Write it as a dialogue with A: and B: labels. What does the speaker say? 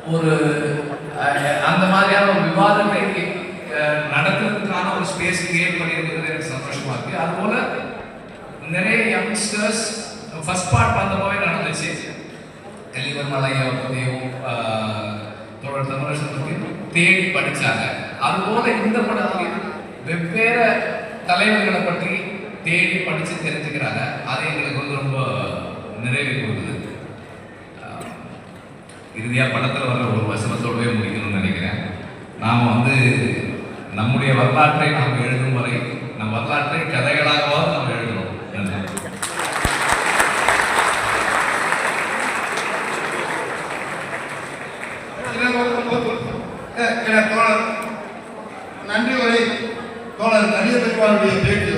A: ஒரு அந்த மாதிரியான ஒரு விவாதத்தை நடத்துறதுக்கான ஒரு ஸ்பேஸ் கிரியேட் பண்ணியிருக்கிறது எனக்கு சந்தோஷமா இருக்கு. அதுபோல நிறைய யங்ஸ்டர்ஸ் ஃபர்ஸ்ட் பார்ட் வந்தப்பவே நடந்துச்சு. கலிவர் மலையை பற்றியும் தோழர் தமிழரசன் பற்றியும் தேடி படித்தாங்க. அதுபோல இந்த படத்துலையும் வெவ்வேறு தலைவர்களை பற்றி தேடி படித்து தெரிஞ்சுக்கிறாங்க. அது எங்களுக்கு வந்து ரொம்ப நிறைவு கொடுக்குது. இறுதியாக படத்தில் வர ஒரு வசனத்தோடவே முடிக்கணும்னு நினைக்கிறேன். நாம் வந்து நம்முடைய வரலாற்றை நாம் எழுதும் வரை நம் வரலாற்றை கதைகளாகவாவது நாம் எழுதணும்.
B: நன்றி உரை தோழர் கலிய பெருமாளுடைய பேச்சு